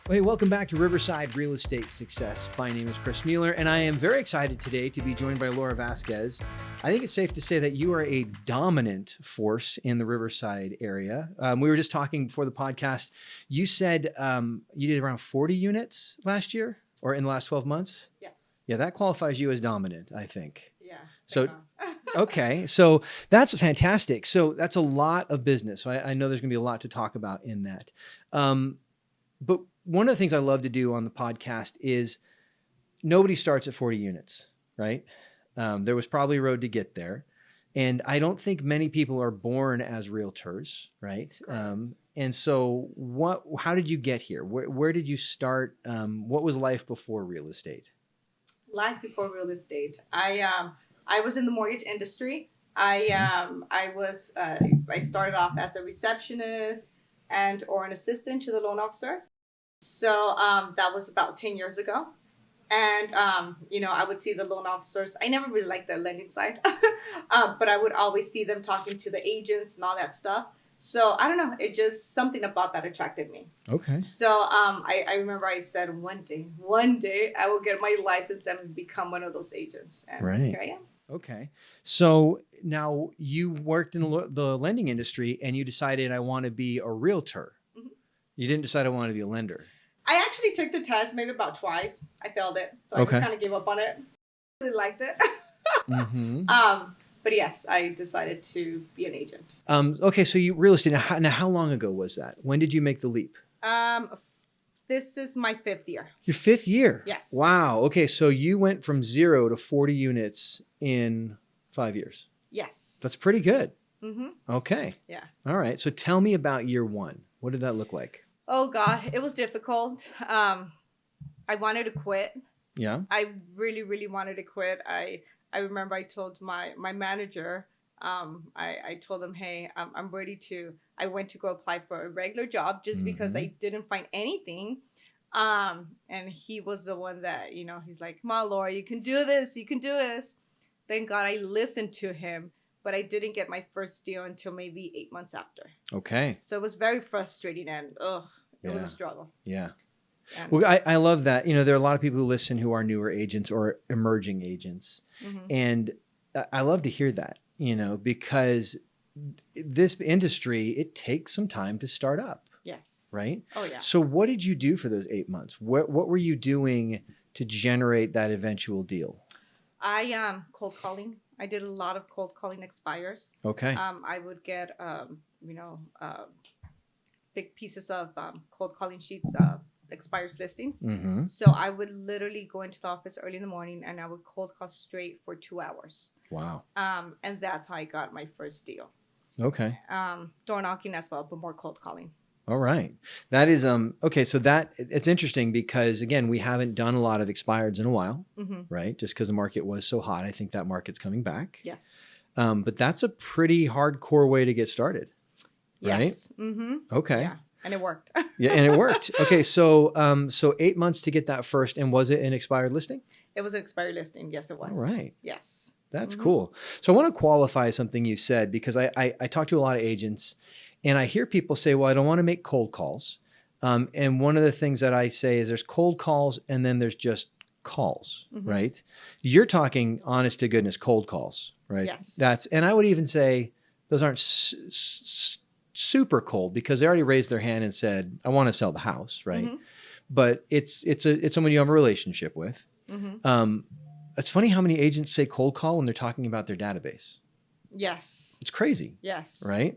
Hey, welcome back to Riverside Real Estate Success. My name is Chris Mueller, and I am very excited today to be joined by Laura Vazquez. I think it's safe to say that you are a dominant force in the Riverside area. We were just talking before the podcast. You said you did around 40 units last year or in the last 12 months? Yeah. Yeah, that qualifies you as dominant, I think. Yeah. So, okay. So that's fantastic. So that's a lot of business. So I know there's going to be a lot to talk about in that. But one of the things I love to do on the podcast is nobody starts at 40 units, right? There was probably a road to get there. And I don't think many people are born as realtors, right? And so how did you get here? Where did you start? What was life before real estate? Life before real estate. I was in the mortgage industry. I started off as a receptionist or an assistant to the loan officers. So that was about 10 years ago. And, I would see the loan officers. I never really liked the lending side, but I would always see them talking to the agents and all that stuff. So I don't know. It just something about that attracted me. Okay. So I remember I said one day I will get my license and become one of those agents. And right. Here I am. Okay. So now you worked in the lending industry and you decided I want to be a realtor. Mm-hmm. You didn't decide I want to be a lender. I actually took the test maybe about twice. I failed it. So I just kind of gave up on it. I really liked it. Mm-hmm. But yes, I decided to be an agent. Okay. So you real estate. Now, how long ago was that? When did you make the leap? This is my 5th year. Your 5th year? Yes. Wow. Okay. So you went from 0 to 40 units in 5 years. Yes. That's pretty good. Mm-hmm. Okay. Yeah. All right. So tell me about year 1. What did that look like? Oh God, it was difficult. I wanted to quit. Yeah. I really, really wanted to quit. I remember I told my manager, I told him, hey, I'm ready to, I went to go apply for a regular job just because I didn't find anything. And he was the one that, he's like, come on, Laura, you can do this. You can do this. Thank God I listened to him, but I didn't get my first deal until maybe 8 months after. Okay. So it was very frustrating and it was a struggle. Yeah. And well, I love that. There are a lot of people who listen who are newer agents or emerging agents. Mm-hmm. And I love to hear that, because this industry, it takes some time to start up. Yes. Right? Oh, yeah. So what did you do for those 8 months? What were you doing to generate that eventual deal? I cold calling. I did a lot of cold calling expires. Okay. I would get, big pieces of cold calling sheets, expires listings. Mm-hmm. So I would literally go into the office early in the morning and I would cold call straight for 2 hours. Wow. And that's how I got my first deal. Okay. Door knocking as well, but more cold calling. All right. That is, okay. So it's interesting because again, we haven't done a lot of expireds in a while, right? Just because the market was so hot. I think that market's coming back. Yes. But that's a pretty hardcore way to get started, right? Yes. Mm-hmm. Okay. Yeah. And it worked. Yeah. And it worked. Okay. So 8 months to get that first. And was it an expired listing? It was an expired listing. Yes, it was. All right. Yes. That's cool. So I want to qualify something you said because I talk to a lot of agents and I hear people say, well, I don't want to make cold calls. And one of the things that I say is there's cold calls and then there's just calls, right? You're talking honest to goodness cold calls, right? Yes. And I would even say those aren't super cold because they already raised their hand and said, I want to sell the house, right? But it's someone you have a relationship with. It's funny how many agents say cold call when they're talking about their database. Yes. It's crazy. Yes. Right?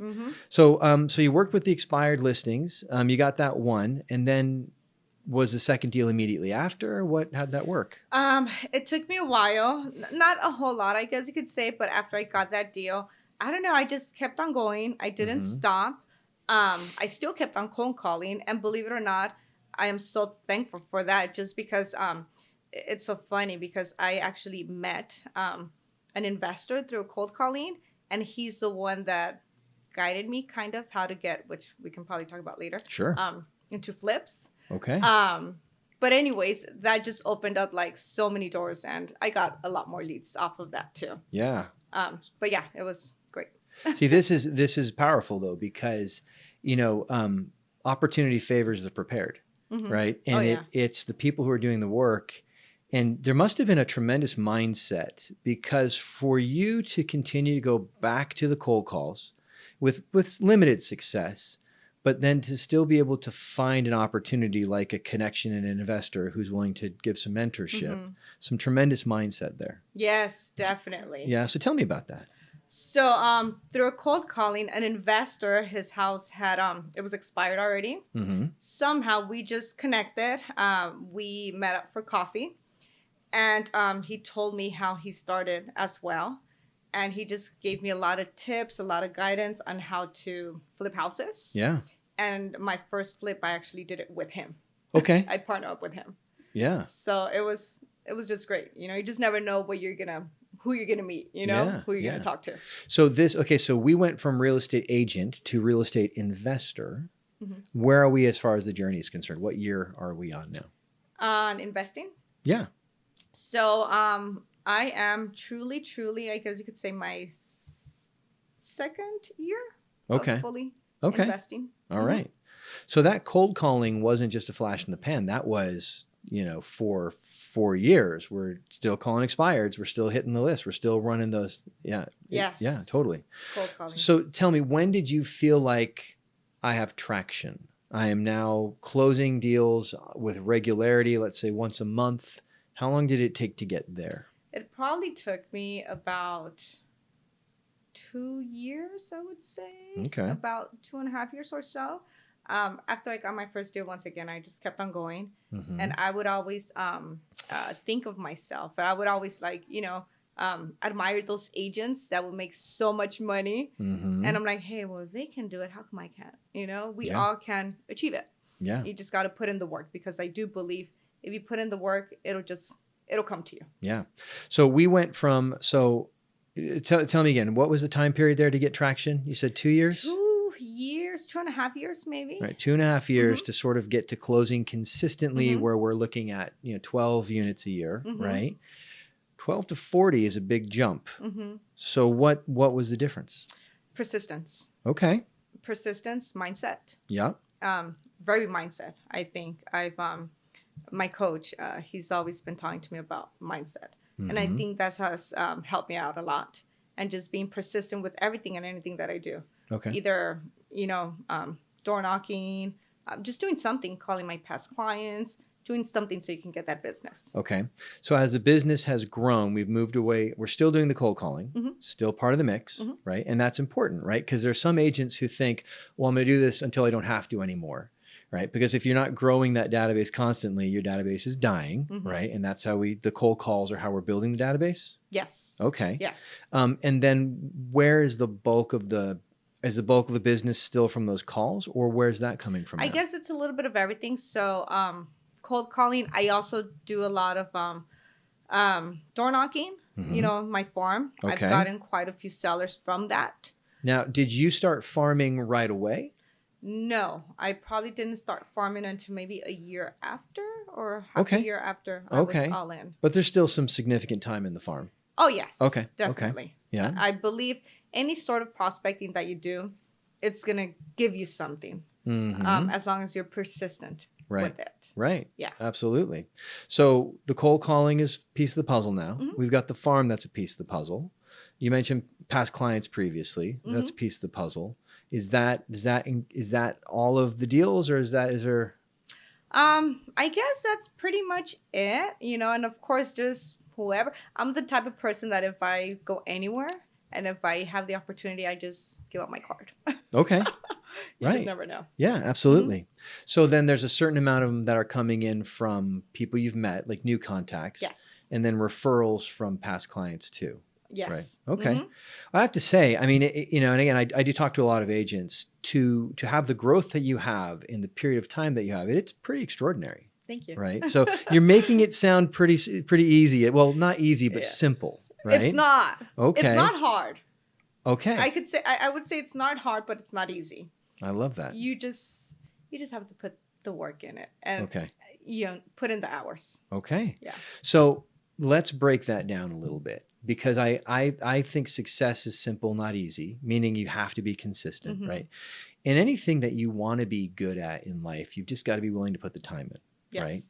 So you worked with the expired listings. You got that one. And then was the second deal immediately after? How'd that work? It took me a while. Not a whole lot, I guess you could say. But after I got that deal, I don't know. I just kept on going. I didn't stop. I still kept on cold calling. And believe it or not, I am so thankful for that just because it's so funny because I actually met an investor through cold calling. And he's the one that guided me kind of how to get, which we can probably talk about later. Sure. Into flips. Okay. But anyways, that just opened up like so many doors and I got a lot more leads off of that too. Yeah. But yeah, it was great. See, this is powerful though, because, opportunity favors the prepared. right? Oh, And yeah. it's the people who are doing the work. And there must have been a tremendous mindset, because for you to continue to go back to the cold calls with limited success, but then to still be able to find an opportunity like a connection and an investor who's willing to give some mentorship, some tremendous mindset there. Yes, definitely. Yeah. So tell me about that. So, through a cold calling, an investor, his house had it was expired already. Somehow we just connected. We met up for coffee, and he told me how he started as well, and he just gave me a lot of tips, a lot of guidance on how to flip houses. Yeah. And my first flip, I actually did it with him. Okay. I partnered up with him. Yeah. So it was just great. You know, you just never know who you're gonna meet, you know, who you're gonna talk to. So so we went from real estate agent to real estate investor. Where are we as far as the journey is concerned? What year are we on now? On investing? Yeah. So I am truly, I guess you could say, my second year of fully investing. All right. So that cold calling wasn't just a flash in the pan. That was, for 4 years. We're still calling expireds. We're still hitting the list. We're still running those. Yeah. Yes. Yeah, totally. Cold calling. So tell me, when did you feel like I have traction? I am now closing deals with regularity, let's say once a month. How long did it take to get there? It probably took me about 2 years, I would say. Okay. About 2.5 years or so. After I got my first deal, once again, I just kept on going. And I would always think of myself. I would always admire those agents that would make so much money. And I'm like, hey, well, if they can do it, how come I can't? We all can achieve it. Yeah. You just got to put in the work, because I do believe if you put in the work, it'll come to you. Yeah. So we went from, tell me again, what was the time period there to get traction? You said 2 years? 2 years, 2.5 years, maybe. Right. 2.5 years to sort of get to closing consistently, where we're looking at, 12 units a year, right? 12 to 40 is a big jump. So what was the difference? Persistence. Okay. Persistence, mindset. Yeah. Very mindset. I think my coach, he's always been talking to me about mindset. And I think that has helped me out a lot. And just being persistent with everything and anything that I do. Okay. Either, door knocking, just doing something, calling my past clients, doing something so you can get that business. Okay. So as the business has grown, we've moved away. We're still doing the cold calling, still part of the mix, right? And that's important, right? Because there's some agents who think, well, I'm going to do this until I don't have to anymore, right? Because if you're not growing that database constantly, your database is dying, right? And that's how the cold calls are how we're building the database? Yes. Okay. Yes. And then where is the bulk of the business still from those calls, or where's that coming from? I guess it's a little bit of everything. So, cold calling, I also do a lot of door knocking, my farm. Okay. I've gotten quite a few sellers from that. Now, did you start farming right away? No, I probably didn't start farming until maybe a year after, or half a year after I was all in. But there's still some significant time in the farm. Oh, yes. Okay. Definitely. Okay. Yeah. I believe any sort of prospecting that you do, it's going to give you something, as long as you're persistent with it. Right. Yeah. Absolutely. So the cold calling is a piece of the puzzle now. We've got the farm that's a piece of the puzzle. You mentioned past clients previously. That's a piece of the puzzle. Is that all of the deals, or is there? I guess that's pretty much it, and of course, just whoever. I'm the type of person that if I go anywhere and if I have the opportunity, I just give up my card. Okay. You just never know. Yeah, absolutely. So then there's a certain amount of them that are coming in from people you've met, like new contacts. Yes. And then referrals from past clients too. Yes. Right. Okay. I have to say, I mean, and again, I do talk to a lot of agents. To have the growth that you have in the period of time that you have, it's pretty extraordinary. Thank you. Right. So you're making it sound pretty easy. Well, not easy, but simple. Right. It's not. Okay. It's not hard. Okay. I would say it's not hard, but it's not easy. I love that. You just have to put the work in it, and put in the hours. Okay. Yeah. So let's break that down a little bit. because I think success is simple, not easy, meaning you have to be consistent, Mm-hmm. right? And anything that you want to be good at in life, you've just got to be willing to put the time in, Yes. right?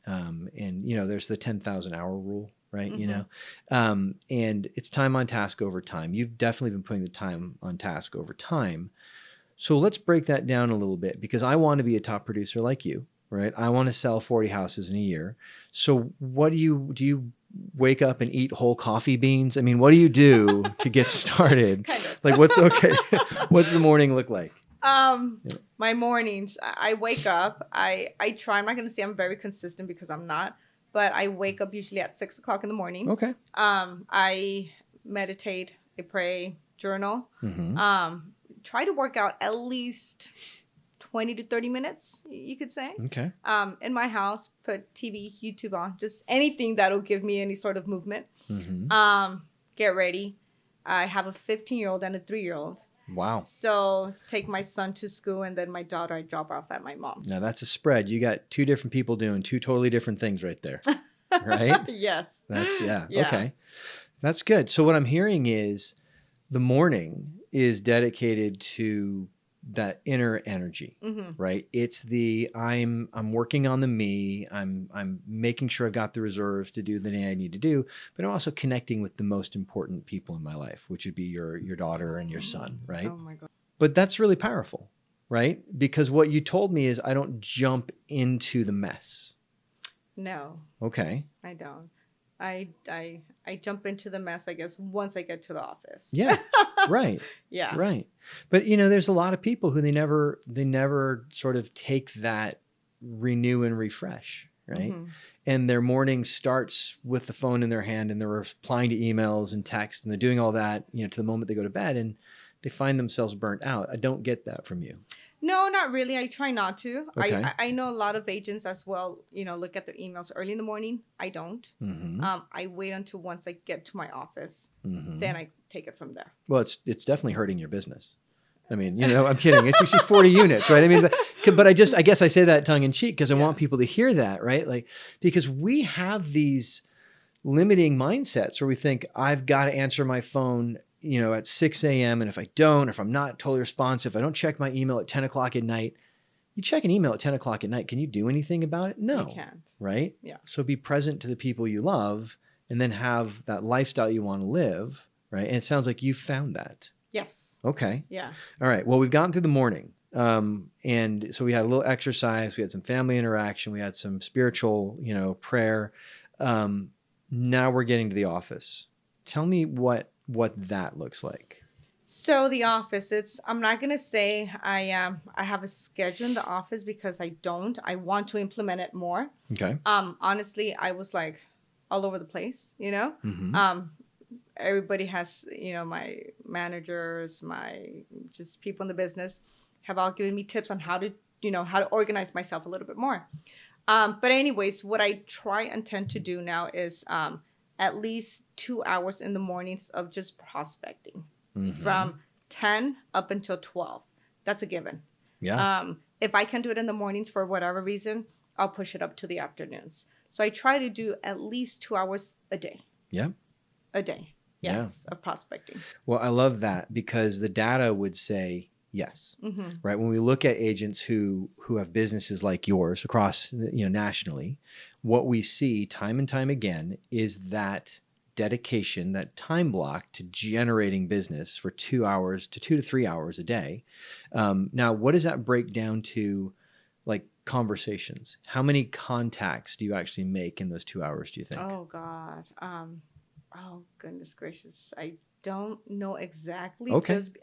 And there's the 10,000 hour rule, right? Mm-hmm. And it's time on task over time. You've definitely been putting the time on task over time. So let's break that down a little bit, because I want to be a top producer like you, right? I want to sell 40 houses in a year. So what do you wake up and eat whole coffee beans? I mean, what do you do to get started? Kind of. Like, what's the morning look like? My mornings, I wake up, I try, I'm not going to say I'm very consistent because I'm not, but I wake up usually at 6 o'clock in the morning. Okay. I meditate, I pray, journal, Mm-hmm. try to work out at least 20 to 30 minutes, you could say. Okay. In my house, put TV, YouTube on, just anything that'll give me any sort of movement. Mm-hmm. Get ready. I have a 15-year-old and a 3-year-old. Wow. So take my son to school, and then my daughter I drop off at my mom's. Now that's a spread. You got two different people doing two totally different things right there. Right? Yes. Yeah. Yeah. Okay. That's good. So what I'm hearing is the morning is dedicated to that inner energy, Mm-hmm. right? It's the I'm working on the me. I'm making sure I've got the reserves to do the thing I need to do, but I'm also connecting with the most important people in my life, which would be your daughter and your son, right? Oh my God. But that's really powerful, right? Because what you told me is I don't jump into the mess. No, Okay. I don't. I jump into the mess, I guess, once I get to the office. Yeah. Right. Yeah. Right. But there's a lot of people who they never sort of take that renew and refresh, right? Mm-hmm. And their morning starts with the phone in their hand, and they're replying to emails and text, and they're doing all that, to the moment they go to bed, and they find themselves burnt out. I don't get that from you. No, not really. I try not to. Okay. I know a lot of agents as well, look at their emails early in the morning. I don't. Mm-hmm. I wait until once I get to my office. Mm-hmm. Then I take it from there. Well, it's definitely hurting your business. I mean, I'm kidding. It's just 40 units, right? I mean, but I guess I say that tongue in cheek because I want people to hear that, right? Like, because we have these limiting mindsets where we think I've got to answer my phone, at 6 a.m. And if I don't, or if I'm not totally responsive, I don't check my email at 10 o'clock at night. You check an email at 10 o'clock at night. Can you do anything about it? No. You can't. Right? Yeah. So be present to the people you love, and then have that lifestyle you want to live, right? And it sounds like you found that. Yes. Okay. Yeah. All right. Well, we've gotten through the morning. And so we had a little exercise, we had some family interaction, we had some spiritual, prayer. Now we're getting to the office. Tell me what that looks like. So the office, I'm not going to say I have a schedule in the office because I don't. I want to implement it more. Okay. Honestly, I was like all over the place, Mm-hmm. Everybody has, my managers, my just people in the business have all given me tips on how to organize myself a little bit more. But anyways, what I try and tend to do now is at least 2 hours in the mornings of just prospecting. Mm-hmm. From 10 up until 12. That's a given. Yeah. If I can do it in the mornings for whatever reason, I'll push it up to the afternoons. So I try to do at least 2 hours a day. Yeah. A day. Yes, of prospecting. Well, I love that because the data would say yes, Mm-hmm. right? When we look at agents who have businesses like yours across, nationally, what we see time and time again is that dedication, that time block to generating business for 2 hours to 2 to 3 hours a day. Now, what does that break down to, like conversations? How many contacts do you actually make in those 2 hours, do you think? Oh, God. Oh, goodness gracious. I don't know exactly. Okay. Just,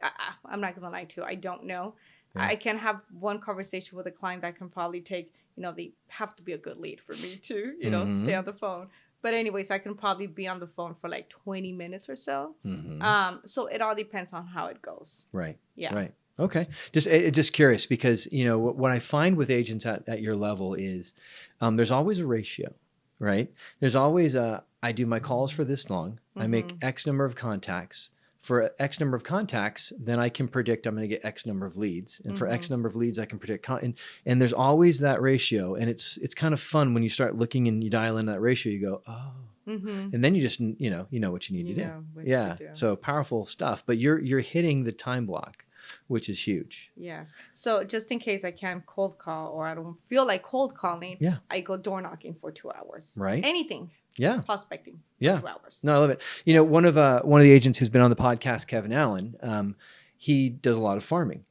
I'm not going to lie to you. I don't know. Yeah. I can have one conversation with a client that can probably take, they have to be a good lead for me to, Mm-hmm. stay on the phone. But anyways, I can probably be on the phone for like 20 minutes or so. Mm-hmm. So it all depends on how it goes. Right. Yeah. Right. Okay. Just curious because, what I find with agents at your level is there's always a ratio, right? There's always I do my calls for this long. I make X number of contacts for X number of contacts, then I can predict I'm going to get X number of leads. And for X number of leads, I can predict, and there's always that ratio. And it's kind of fun when you start looking and you dial in that ratio, you go, oh, and then you just, you know what you need to do. Yeah. So powerful stuff, but you're hitting the time block, which is huge. Yeah. So just in case I can't cold call or I don't feel like cold calling, I go door knocking for 2 hours. Right. Anything. Yeah. Prospecting. Yeah. 2 hours. No, I love it. You know, one of the agents who's been on the podcast, Kevin Allen, he does a lot of farming.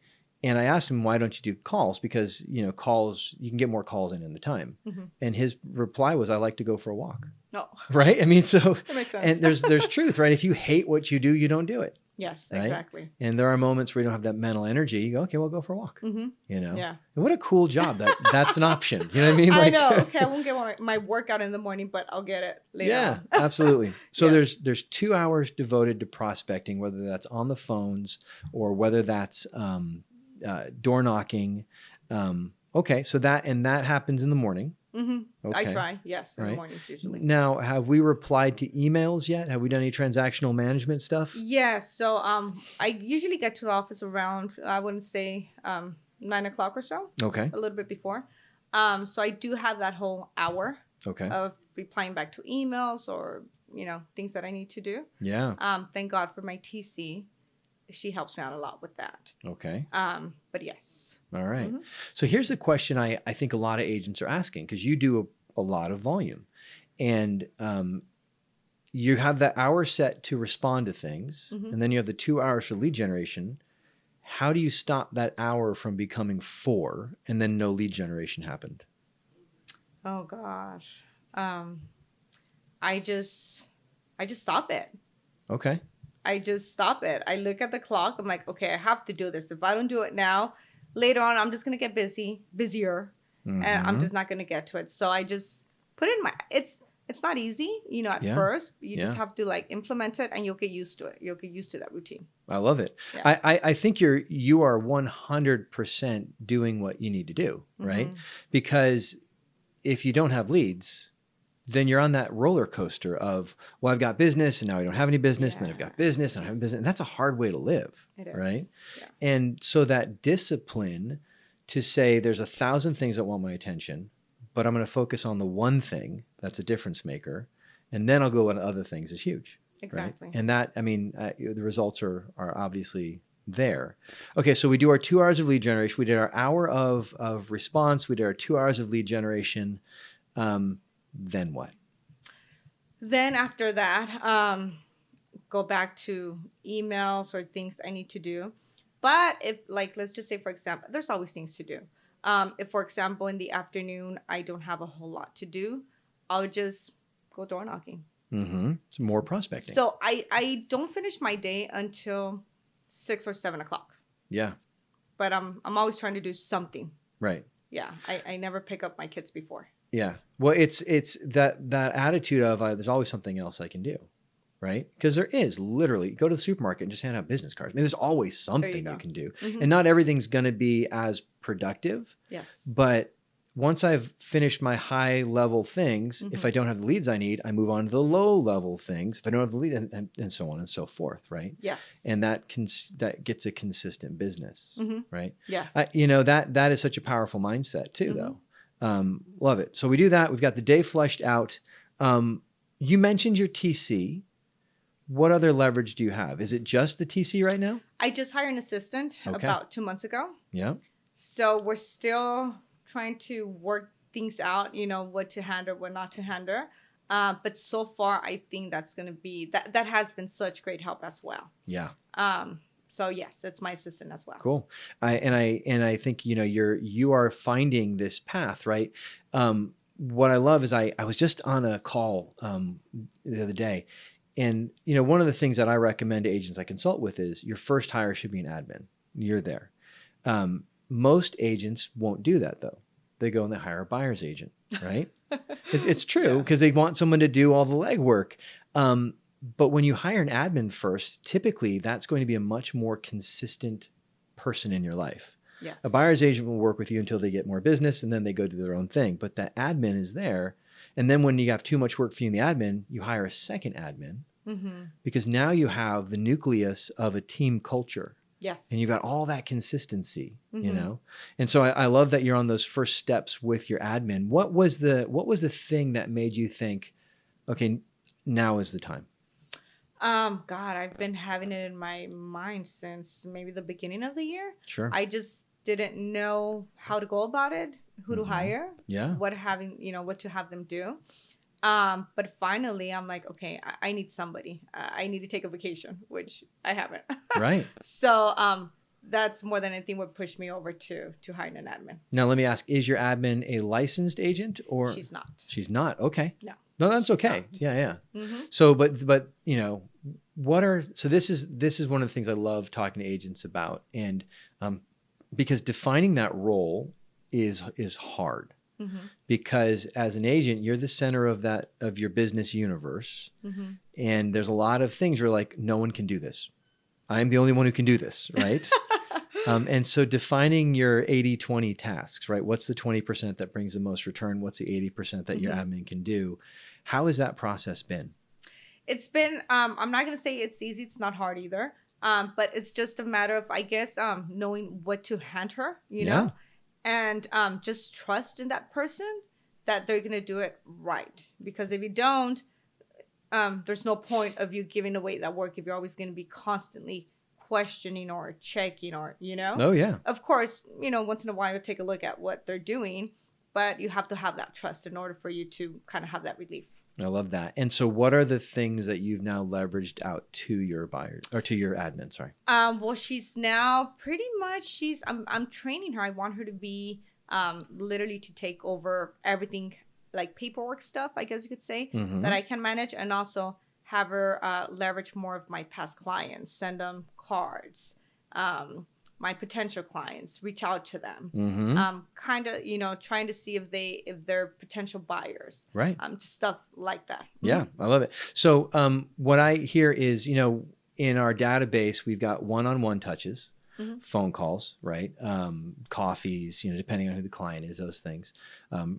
And I asked him, why don't you do calls? Because, you know, calls, you can get more calls in the time. And his reply was, I like to go for a walk. No. Right? I mean, so, that makes sense. and there's truth, right? If you hate what you do, you don't do it. Yes, right? exactly. And there are moments where you don't have that mental energy. You go, okay, we'll go for a walk. You know? Yeah. And what a cool job that's an option. You know what I mean? I know. Okay, I won't get my workout in the morning, but I'll get it later on. Absolutely. So there's 2 hours devoted to prospecting, whether that's on the phones or whether that's door knocking. Okay, so that happens in the morning. Okay. I try, yes, in the mornings usually. Now, have we replied to emails yet? Have we done any transactional management stuff? Yes. So I usually get to the office around, I wouldn't say 9 o'clock or so. Okay. A little bit before. So I do have that whole hour of replying back to emails or, you know, things that I need to do. Yeah. Thank God for my TC. She helps me out a lot with that. Okay. But yes. All right. So here's the question I think a lot of agents are asking, because you do a lot of volume, and you have that hour set to respond to things, and then you have the 2 hours for lead generation. How do you stop that hour from becoming 4 and then no lead generation happened? Oh gosh. I just stop it. Okay. I just stop it. I look at the clock. I'm like, okay, I have to do this. If I don't do it now, later on, I'm just going to get busier, and I'm just not going to get to it. So I just put it in it's not easy, you know, at first. You just have to like implement it, and you'll get used to it. You'll get used to that routine. I love it. Yeah. I think you are 100% doing what you need to do, right? Because if you don't have leads, then you're on that roller coaster of, well, I've got business and now I don't have any business. And then I've got business and I have business. And that's a hard way to live, right? Yeah. And so that discipline to say there's 1,000 things that want my attention, but I'm going to focus on the one thing that's a difference maker. And then I'll go on other things is huge. Exactly. Right? And that, I mean, the results are obviously there. Okay. So we do our 2 hours of lead generation. We did our hour of response. We did our 2 hours of lead generation. Then what? Then after that, go back to emails or things I need to do. But if, like, let's just say, for example, there's always things to do. If, for example, in the afternoon, I don't have a whole lot to do, I'll just go door knocking. It's more prospecting. So I don't finish my day until 6 or 7 o'clock. Yeah. But I'm always trying to do something. Right. Yeah. I never pick up my kids before. Yeah. Well, it's that attitude of there's always something else I can do, right? Because there is literally, go to the supermarket and just hand out business cards. I mean, there's always something you can do. And not everything's going to be as productive. Yes. But once I've finished my high level things, if I don't have the leads I need, I move on to the low level things. If I don't have the lead and so on and so forth, right? Yes. And that gets a consistent business, right? Yes. You know, that is such a powerful mindset too, though. Love it. So we do that. We've got the day flushed out. You mentioned your TC. What other leverage do you have? Is it just the TC right now? I just hired an assistant about 2 months ago. Yeah. So we're still trying to work things out, you know, what to handle, what not to handle. But so far, I think that's going to be, that has been such great help as well. Yeah. So yes, it's my assistant as well. Cool. I think, you know, you are finding this path, right? What I love is I was just on a call the other day, and you know, one of the things that I recommend to agents I consult with is your first hire should be an admin. You're there. Most agents won't do that though. They go and they hire a buyer's agent, right? It's true because they want someone to do all the legwork. But when you hire an admin first, typically that's going to be a much more consistent person in your life. Yes. A buyer's agent will work with you until they get more business and then they go do their own thing. But that admin is there. And then when you have too much work for you in the admin, you hire a second admin because now you have the nucleus of a team culture. Yes. And you've got all that consistency, you know? And so I love that you're on those first steps with your admin. What was the thing that made you think, okay, now is the time? God, I've been having it in my mind since maybe the beginning of the year. Sure. I just didn't know how to go about it, who to hire, what to have them do. But finally, I'm like, okay, I need somebody. I need to take a vacation, which I haven't. Right. So that's more than anything what pushed me over to hiring an admin. Now, let me ask, is your admin a licensed agent or? She's not. She's not. Okay. No, that's okay. Yeah. So, but you know, so this is one of the things I love talking to agents about. And because defining that role is hard. Because as an agent, you're the center of your business universe. And there's a lot of things you're like, no one can do this. I'm the only one who can do this, right? And so defining your 80-20 tasks, right? What's the 20% that brings the most return? What's the 80% that your admin can do? How has that process been? It's been, I'm not going to say it's easy. It's not hard either. But it's just a matter of, I guess, knowing what to hand her, you know? And just trust in that person that they're going to do it right. Because if you don't, there's no point of you giving away that work if you're always going to be constantly questioning or checking or, you know? Oh, yeah. Of course, you know, once in a while, take a look at what they're doing. But you have to have that trust in order for you to kind of have that relief. I love that. And so what are the things that you've now leveraged out to your buyers or to your admin? Sorry. Well, she's now pretty much I'm training her. I want her to be literally to take over everything like paperwork stuff, I guess you could say, that I can manage, and also have her leverage more of my past clients, send them cards, my potential clients, reach out to them, kind of, you know, trying to see if they're potential buyers, right? Just stuff like that. Yeah, I love it. So what I hear is, you know, in our database, we've got one-on-one touches, phone calls, right? Coffees, you know, depending on who the client is, those things,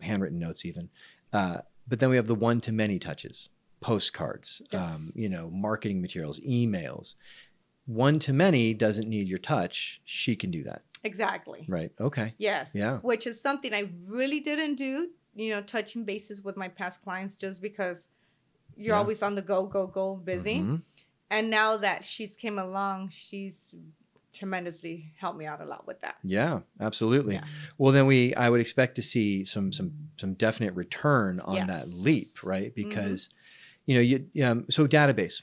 handwritten notes even. But then we have the one-to-many touches, postcards, you know, marketing materials, emails. One-to-many doesn't need your touch. She can do that. Exactly. Right. Okay. Yes. Yeah. Which is something I really didn't do, you know, touching bases with my past clients just because you're always on the go, busy. And now that she's came along, she's tremendously helped me out a lot with that. Yeah, absolutely. Yeah. Well, then I would expect to see some definite return on that leap, right? Because, you know, so database,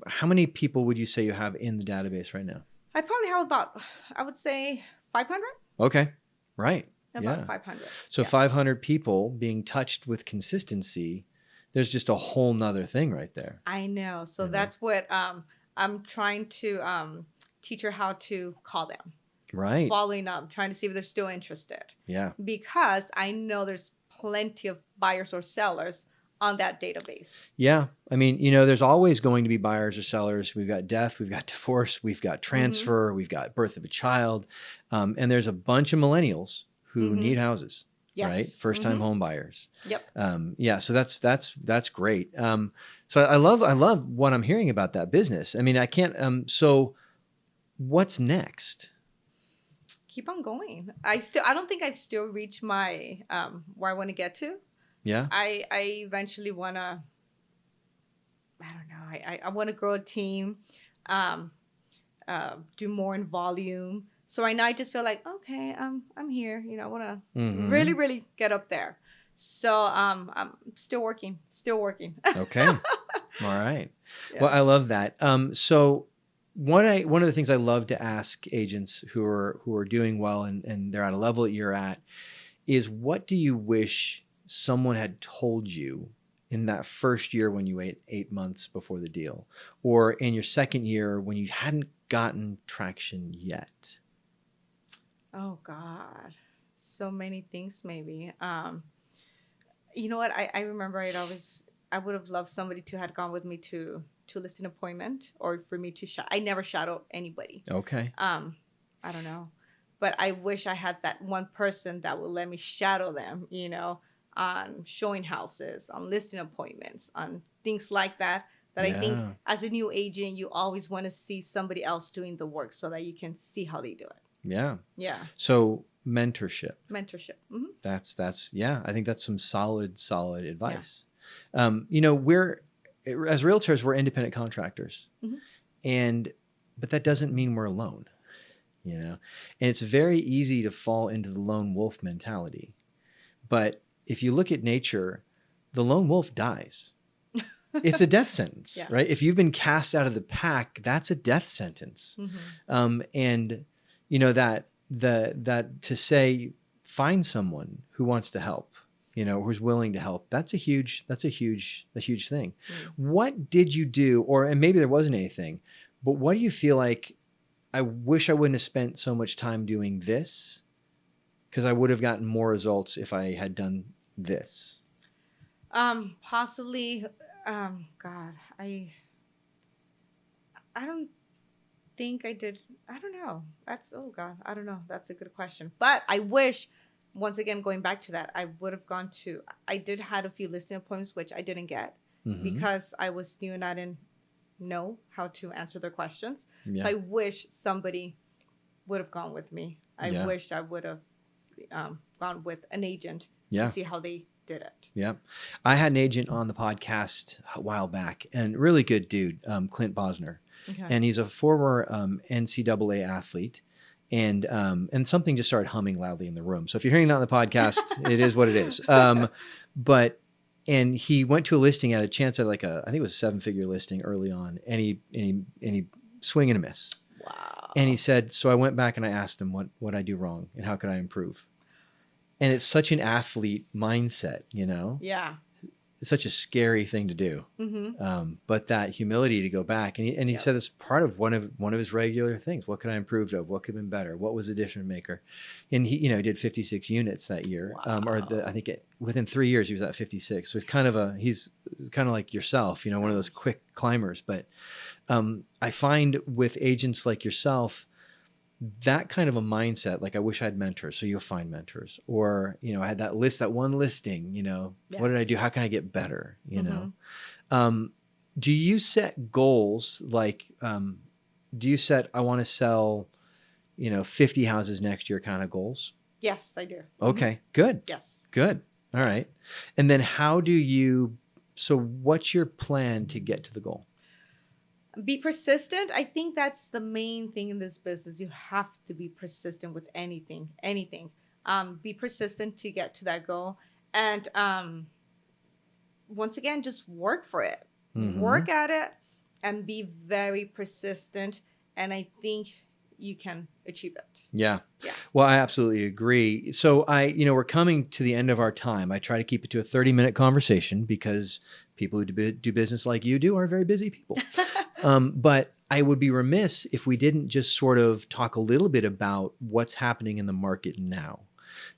how many people would you say you have in the database right now? I probably have about, I would say 500. Okay. Right. About 500. So 500 people being touched with consistency, there's just a whole nother thing right there. I know. So that's what I'm trying to teach her how to call them. Right. Following up, trying to see if they're still interested. Yeah. Because I know there's plenty of buyers or sellers on that database. Yeah. I mean, you know, there's always going to be buyers or sellers. We've got death, we've got divorce, we've got transfer, we've got birth of a child. And there's a bunch of millennials who need houses, right? First time home buyers. Yep. Yeah. So that's great. So I love what I'm hearing about that business. I mean, I can't, so what's next? Keep on going. I don't think I've still reached my, where I want to get to. Yeah. I eventually want to, I don't know. I want to grow a team, do more in volume. So right now I just feel like, okay, I'm here. You know, I want to really, really get up there. So I'm still working. Okay. All right. Yeah. Well, I love that. So one of the things I love to ask agents who are doing well and they're at a level that you're at is, what do you wish someone had told you in that first year when you wait 8 months before the deal, or in your second year when you hadn't gotten traction yet? Oh God, so many things maybe. You know what? I remember I would have loved somebody to had gone with me to list an appointment, or for me to I never shadowed anybody. Okay. I don't know, but I wish I had that one person that would let me shadow them, you know, on showing houses, on listing appointments, on things like that that I think Yeah. as a new agent, you always want to see somebody else doing the work so that you can see how they do it. Yeah. Yeah. So mentorship. Mentorship. Mm-hmm. That's yeah. I think that's some solid advice. Yeah. We're as realtors, we're independent contractors, Mm-hmm. but that doesn't mean we're alone. And it's very easy to fall into the lone wolf mentality. But if you look at nature, the lone wolf dies. It's a death sentence, Yeah. right? If you've been cast out of the pack, that's a death sentence. Mm-hmm. And that to say, find someone who wants to help, who's willing to help. That's a huge thing. Mm. What did you do? And maybe there wasn't anything, but what do you feel like? I wish I wouldn't have spent so much time doing this, because I would have gotten more results if I had done this. Possibly. God, I don't think I did. I don't know. Oh God, I don't know. That's a good question. But I wish, once again, going back to that, I would have gone to. I did had a few listing appointments which I didn't get because I was new and I didn't know how to answer their questions. Yeah. So I wish somebody would have gone with me. I wish I would have gone with an agent to see how they did it. Yeah. I had an agent on the podcast a while back, and really good dude, Clint Bosner. Okay. And he's a former NCAA athlete. And something just started humming loudly in the room. So if you're hearing that on the podcast, it is what it is. And he went to a listing, at a chance at I think it was a 7-figure listing early on, and he swing and a miss. Wow. And he said, so I went back and I asked him what I do wrong and how could I improve? And it's such an athlete mindset, Yeah. It's such a scary thing to do. Mm-hmm. But that humility to go back, and he said it's part of one of his regular things. What could I improve of? What could have been better? What was the difference maker? And he did 56 units that year. Wow. I think within 3 years he was at 56. So he's kind of like yourself, one of those quick climbers. But I find with agents like yourself, that kind of a mindset, like I wish I had mentors. So you'll find mentors, or, I had that one listing, yes. What did I do? How can I get better? Do you set goals? Like, do you set, I want to sell, 50 houses next year kind of goals? Yes, I do. Okay, good. Yes. Good. All right. And then so what's your plan to get to the goal? Be persistent. I think that's the main thing in this business. You have to be persistent with anything. Be persistent to get to that goal. And once again, just work for it. Mm-hmm. Work at it and be very persistent. And I think you can achieve it. Yeah. Well, I absolutely agree. So we're coming to the end of our time. I try to keep it to a 30-minute conversation because people who do business like you do are very busy people. But I would be remiss if we didn't just sort of talk a little bit about what's happening in the market now.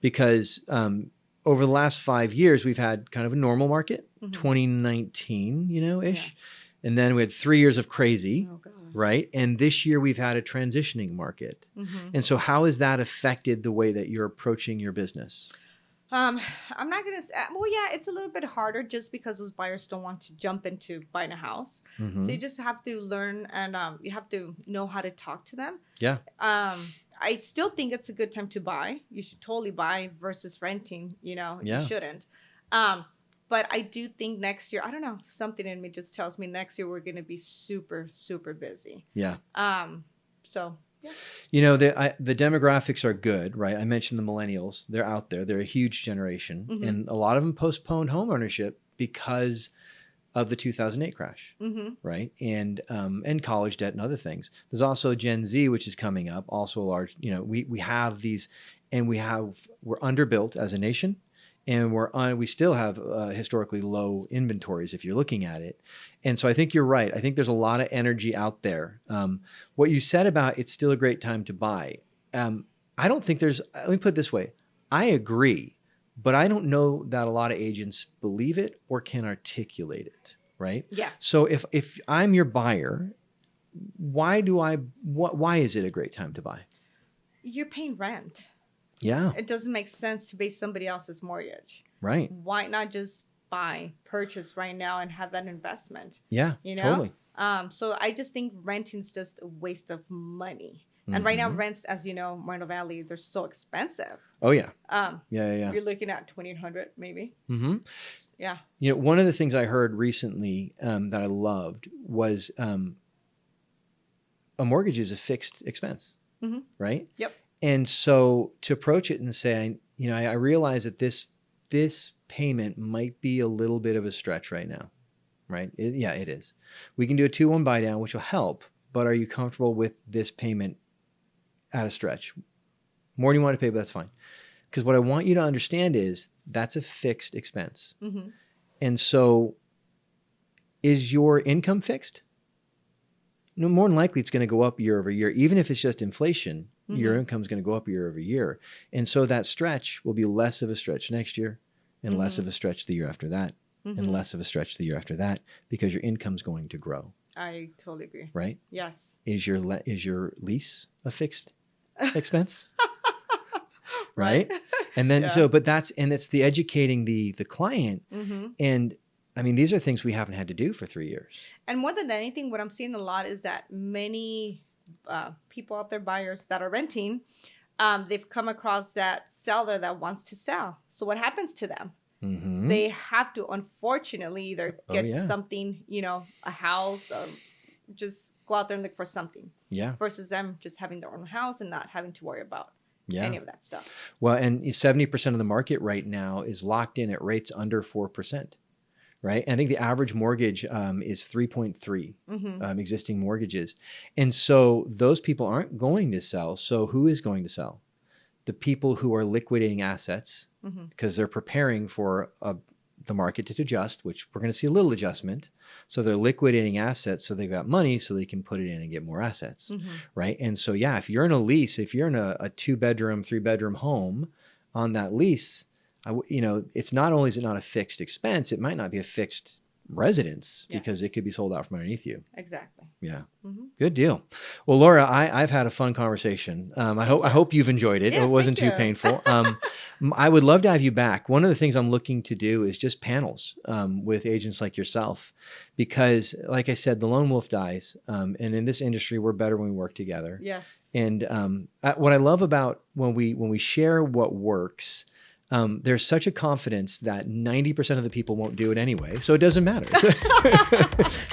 Because over the last 5 years, we've had kind of a normal market, 2019, ish. Yeah. And then we had 3 years of crazy, right? And this year we've had a transitioning market. Mm-hmm. And so how has that affected the way that you're approaching your business? I'm not going to say, it's a little bit harder just because those buyers don't want to jump into buying a house. Mm-hmm. So you just have to learn and you have to know how to talk to them. Yeah. I still think it's a good time to buy. You should totally buy versus renting, You shouldn't. But I do think next year, I don't know, something in me just tells me next year we're going to be super, super busy. Yeah. So... Yeah. The demographics are good, right? I mentioned the millennials. They're out there. They're a huge generation. Mm-hmm. And a lot of them postponed home ownership because of the 2008 crash, right? And college debt and other things. There's also Gen Z, which is coming up, also a large, we have these, and we're underbuilt as a nation. And we still have historically low inventories if you're looking at it. And so I think you're right. I think there's a lot of energy out there. What you said about it's still a great time to buy. I don't think let me put it this way. I agree, but I don't know that a lot of agents believe it or can articulate it, right? Yes. So if I'm your buyer, why is it a great time to buy? You're paying rent. Yeah. It doesn't make sense to pay somebody else's mortgage. Right. Why not just purchase right now and have that investment. Yeah, You know? totally. So I just think renting is just a waste of money. And right now, rents, as you know, Moreno Valley, they're so expensive. Oh, yeah. You're looking at $2,800 maybe. Yeah. You know, one of the things I heard recently that I loved was a mortgage is a fixed expense, right? Yep. And so to approach it and say, you know, I realize that this payment might be a little bit of a stretch right now, right? It is. We can do a 2-1 buy down, which will help, but are you comfortable with this payment at a stretch? More than you want to pay, but that's fine. Because what I want you to understand is that's a fixed expense. And so is your income fixed? No, more than likely it's going to go up year over year. Even if it's just inflation, your income is going to go up year over year. And so that stretch will be less of a stretch next year and less of a stretch the year after that and less of a stretch the year after that because your income's going to grow. I totally agree. Right? Yes. Is your lease a fixed expense? Right? And then it's the educating the client. And I mean, these are things we haven't had to do for 3 years. And more than anything, what I'm seeing a lot is that many people out there, buyers that are renting, they've come across that seller that wants to sell. So what happens to them? They have to, unfortunately, either get something, you know, a house, or just go out there and look for something. Yeah. Versus them just having their own house and not having to worry about any of that stuff. Well, and 70% of the market right now is locked in at rates under 4%. Right. And I think the average mortgage is 3.3 existing mortgages. And so those people aren't going to sell. So who is going to sell? The people who are liquidating assets because they're preparing for the market to adjust, which we're going to see a little adjustment. So they're liquidating assets so they've got money so they can put it in and get more assets. Right. And so, if you're in a lease, if you're in a 2-bedroom, 3-bedroom home on that lease, it's not only is it not a fixed expense, it might not be a fixed residence because it could be sold out from underneath you. Exactly. Yeah. Good deal. Well, Laura, I've had a fun conversation. I hope you've enjoyed it. Yes, it wasn't too painful. I would love to have you back. One of the things I'm looking to do is just panels with agents like yourself, because like I said, the lone wolf dies. And in this industry, we're better when we work together. Yes. And what I love about when we share what works, there's such a confidence that 90% of the people won't do it anyway. So it doesn't matter.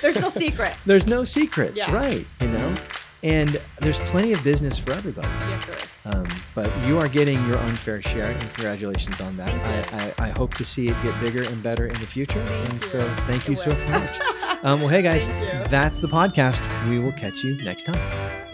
There's no secret. There's no secrets, right? You know, and there's plenty of business for everybody. Yes, there is. But you are getting your unfair share, and congratulations on that. I hope to see it get bigger and better in the future. So thank you so much. Well, hey guys, that's the podcast. We will catch you next time.